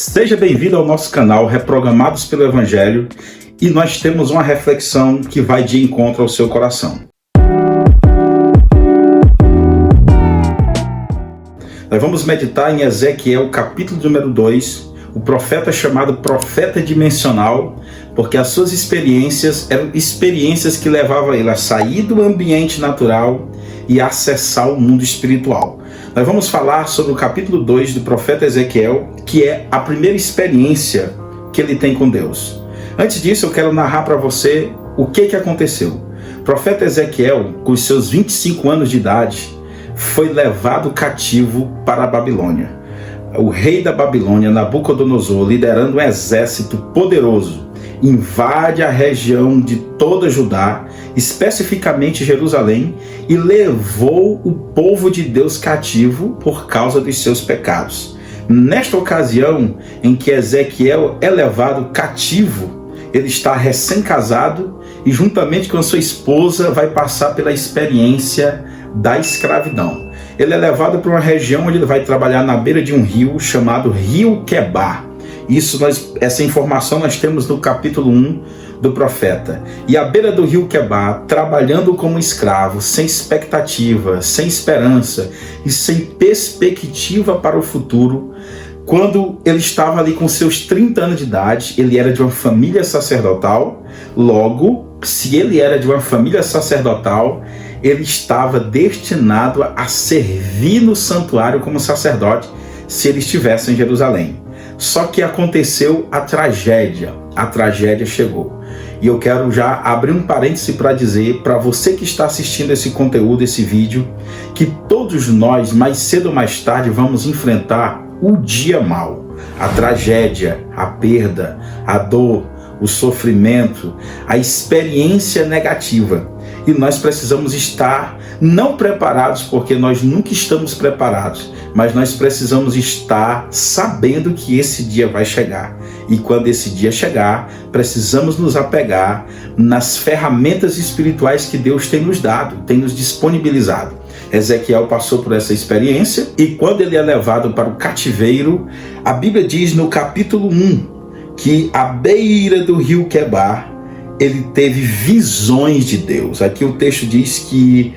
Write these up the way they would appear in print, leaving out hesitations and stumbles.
Seja bem-vindo ao nosso canal Reprogramados pelo Evangelho, e nós temos uma reflexão que vai de encontro ao seu coração. Nós vamos meditar em Ezequiel, capítulo número 2, o profeta chamado profeta dimensional, porque as suas experiências eram experiências que levavam ele a sair do ambiente natural e a acessar o mundo espiritual. Nós vamos falar sobre o capítulo 2 do profeta Ezequiel, que é a primeira experiência que ele tem com Deus. Antes disso, eu quero narrar para você o que aconteceu. O profeta Ezequiel, com os seus 25 anos de idade, foi levado cativo para a Babilônia. O rei da Babilônia, Nabucodonosor, liderando um exército poderoso, invade a região de toda Judá, especificamente Jerusalém, e levou o povo de Deus cativo por causa dos seus pecados. Nesta ocasião em que Ezequiel é levado cativo, ele está recém-casado e juntamente com a sua esposa vai passar pela experiência da escravidão. Ele é levado para uma região onde ele vai trabalhar na beira de um rio chamado Rio Quebar. Essa informação nós temos no capítulo 1 do profeta. E à beira do rio Quebar, trabalhando como escravo, sem expectativa, sem esperança e sem perspectiva para o futuro, quando ele estava ali com seus 30 anos de idade, ele era de uma família sacerdotal. Logo, se ele era de uma família sacerdotal, ele estava destinado a servir no santuário como sacerdote se ele estivesse em Jerusalém. Só que aconteceu a tragédia chegou. E eu quero já abrir um parêntese para dizer para você que está assistindo esse conteúdo, esse vídeo, que todos nós, mais cedo ou mais tarde, vamos enfrentar o dia mau, a tragédia, a perda, a dor, o sofrimento, a experiência negativa. E nós precisamos estar não preparados, porque nós nunca estamos preparados, mas nós precisamos estar sabendo que esse dia vai chegar. E quando esse dia chegar, precisamos nos apegar nas ferramentas espirituais que Deus tem nos dado, tem nos disponibilizado. Ezequiel passou por essa experiência e quando ele é levado para o cativeiro, a Bíblia diz no capítulo 1 que à beira do rio Quebar, ele teve visões de Deus. Aqui o texto diz que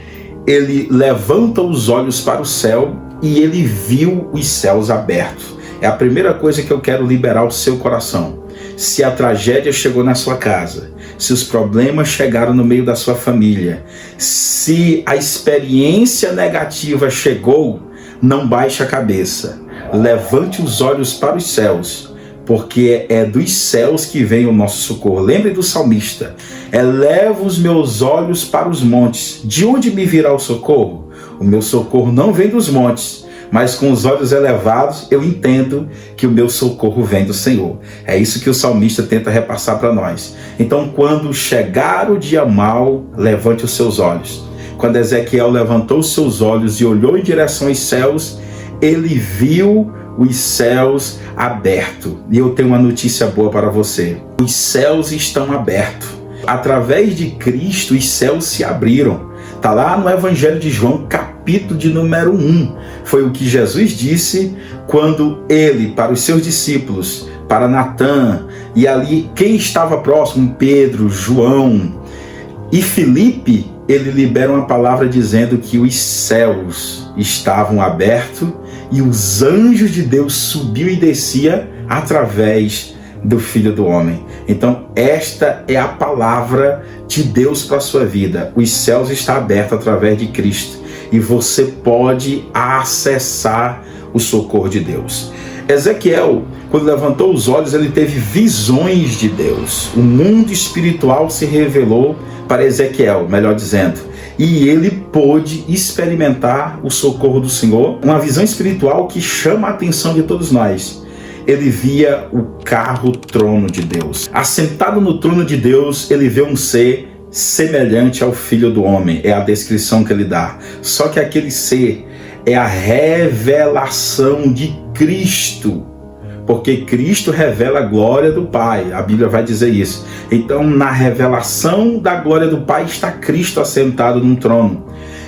ele levanta os olhos para o céu e ele viu os céus abertos. É a primeira coisa que eu quero liberar o seu coração. Se a tragédia chegou na sua casa, se os problemas chegaram no meio da sua família, se a experiência negativa chegou, não baixe a cabeça. Levante os olhos para os céus, porque é dos céus que vem o nosso socorro. Lembre do salmista: eleva os meus olhos para os montes. De onde me virá o socorro? O meu socorro não vem dos montes, mas com os olhos elevados eu entendo que o meu socorro vem do Senhor. É isso que o salmista tenta repassar para nós. Então, quando chegar o dia mau, levante os seus olhos. Quando Ezequiel levantou os seus olhos e olhou em direção aos céus, ele viu os céus abertos. E eu tenho uma notícia boa para você: os céus estão abertos. Através de Cristo, os céus se abriram. Está lá no Evangelho de João, capítulo de número 1. Foi o que Jesus disse quando ele, para os seus discípulos, para Natã, e ali quem estava próximo, Pedro, João e Filipe, ele libera uma palavra dizendo que os céus estavam abertos e os anjos de Deus subiam e desciam através do Filho do Homem. Então, esta é a palavra de Deus para a sua vida. Os céus estão abertos através de Cristo e você pode acessar o socorro de Deus. Ezequiel, quando levantou os olhos, ele teve visões de Deus. O mundo espiritual se revelou para Ezequiel, melhor dizendo, e ele pôde experimentar o socorro do Senhor. Uma visão espiritual que chama a atenção de todos nós. Ele via o carro-trono de Deus. Assentado no trono de Deus, ele vê um ser semelhante ao Filho do Homem. É a descrição que ele dá. Só que aquele ser é a revelação de Cristo. Porque Cristo revela a glória do Pai. A Bíblia vai dizer isso. Então, na revelação da glória do Pai está Cristo assentado num trono.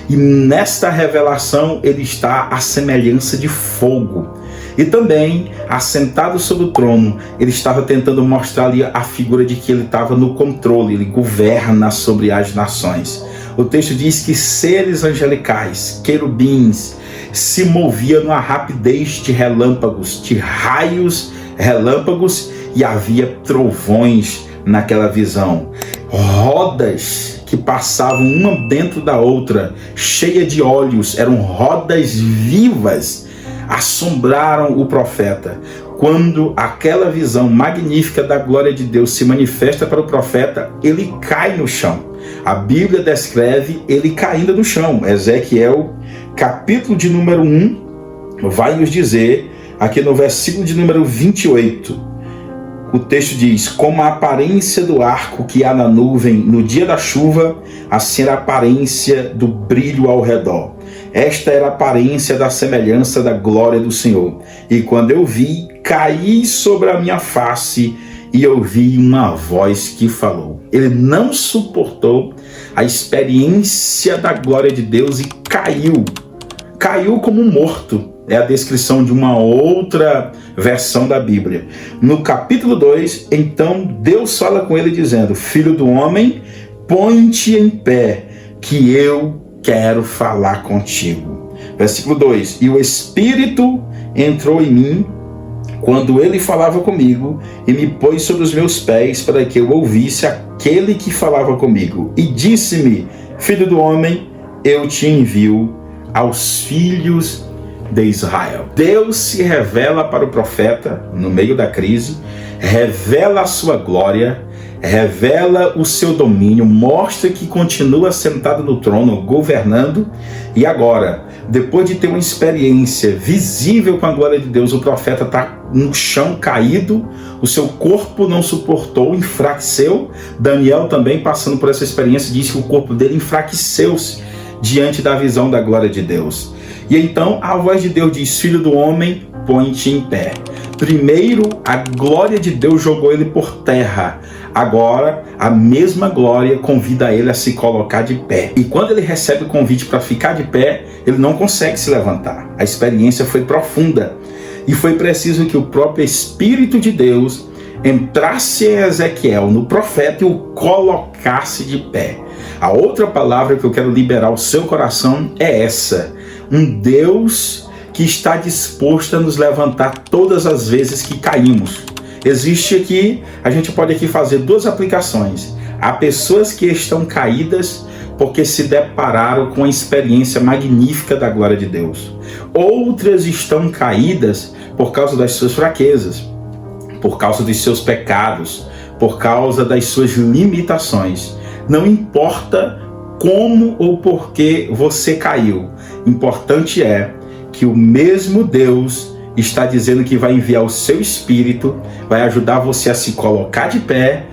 E nesta revelação ele está à semelhança de fogo. E também, assentado sobre o trono, ele estava tentando mostrar ali a figura de que ele estava no controle, ele governa sobre as nações. O texto diz que seres angelicais, querubins, se moviam numa rapidez de relâmpagos, de raios relâmpagos, e havia trovões naquela visão. Rodas que passavam uma dentro da outra, cheia de olhos, eram rodas vivas, assombraram o profeta. Quando aquela visão magnífica da glória de Deus se manifesta para o profeta, ele cai no chão. A Bíblia descreve ele caindo no chão. Ezequiel, capítulo de número 1, vai nos dizer, aqui no versículo de número 28, o texto diz: como a aparência do arco que há na nuvem no dia da chuva, assim era a aparência do brilho ao redor. Esta era a aparência da semelhança da glória do Senhor. E quando eu vi, caí sobre a minha face e ouvi uma voz que falou. Ele não suportou a experiência da glória de Deus e caiu. Caiu como morto. É a descrição de uma outra versão da Bíblia. No capítulo 2, então Deus fala com ele dizendo: filho do homem, põe-te em pé, que eu quero falar contigo. Versículo 2: e o Espírito entrou em mim quando ele falava comigo e me pôs sobre os meus pés para que eu ouvisse aquele que falava comigo. E disse-me: filho do homem, eu te envio aos filhos de Israel. Deus se revela para o profeta no meio da crise, revela a sua glória, revela o seu domínio, mostra que continua sentado no trono, governando. E agora, depois de ter uma experiência visível com a glória de Deus, o profeta está no chão caído, o seu corpo não suportou, enfraqueceu. Daniel também, passando por essa experiência, disse que o corpo dele enfraqueceu-se diante da visão da glória de Deus. E então a voz de Deus diz: filho do homem, põe-te em pé. Primeiro, a glória de Deus jogou ele por terra. Agora, a mesma glória convida ele a se colocar de pé. E quando ele recebe o convite para ficar de pé, ele não consegue se levantar. A experiência foi profunda. E foi preciso que o próprio Espírito de Deus entrasse em Ezequiel, no profeta, e o colocasse de pé. A outra palavra que eu quero liberar ao seu coração é essa: um Deus que está disposto a nos levantar todas as vezes que caímos. Existe aqui, a gente pode aqui fazer duas aplicações. Há pessoas que estão caídas porque se depararam com a experiência magnífica da glória de Deus. Outras estão caídas por causa das suas fraquezas, por causa dos seus pecados, por causa das suas limitações. Não importa como ou por que você caiu. Importante é que o mesmo Deus está dizendo que vai enviar o seu Espírito, vai ajudar você a se colocar de pé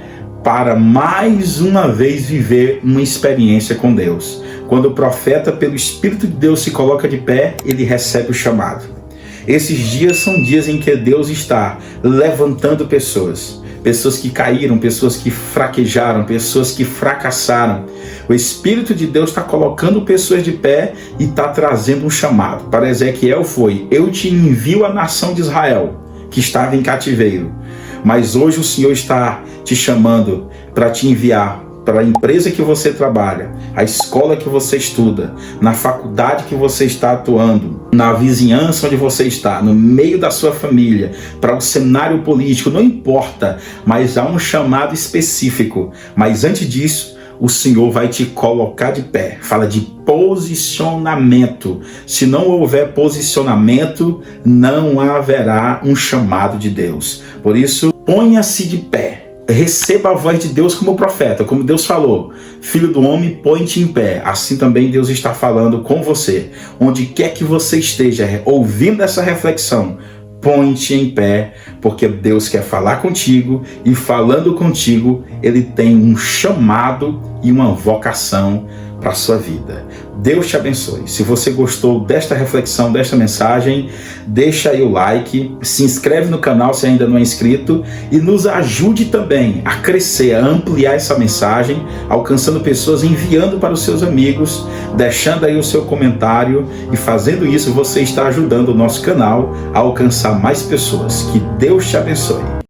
para mais uma vez viver uma experiência com Deus. Quando o profeta, pelo Espírito de Deus, se coloca de pé, ele recebe o chamado. Esses dias são dias em que Deus está levantando pessoas que caíram, pessoas que fraquejaram, pessoas que fracassaram. O Espírito de Deus está colocando pessoas de pé e está trazendo um chamado. Para Ezequiel foi: eu te envio à nação de Israel, que estava em cativeiro. Mas hoje o Senhor está te chamando para te enviar para a empresa que você trabalha, a escola que você estuda, na faculdade que você está atuando, na vizinhança onde você está, no meio da sua família, para o cenário político, não importa, mas há um chamado específico. Mas antes disso, o Senhor vai te colocar de pé. Fala de posicionamento. Se não houver posicionamento, não haverá um chamado de Deus. Por isso, ponha-se de pé. Receba a voz de Deus como profeta, como Deus falou: filho do homem, põe-te em pé. Assim também Deus está falando com você. Onde quer que você esteja ouvindo essa reflexão, põe-te em pé, porque Deus quer falar contigo, e falando contigo, Ele tem um chamado e uma vocação para a sua vida. Deus te abençoe. Se você gostou desta reflexão, desta mensagem, deixa aí o like, se inscreve no canal se ainda não é inscrito e nos ajude também a crescer, a ampliar essa mensagem, alcançando pessoas, enviando para os seus amigos, deixando aí o seu comentário, e fazendo isso você está ajudando o nosso canal a alcançar mais pessoas. Que Deus te abençoe.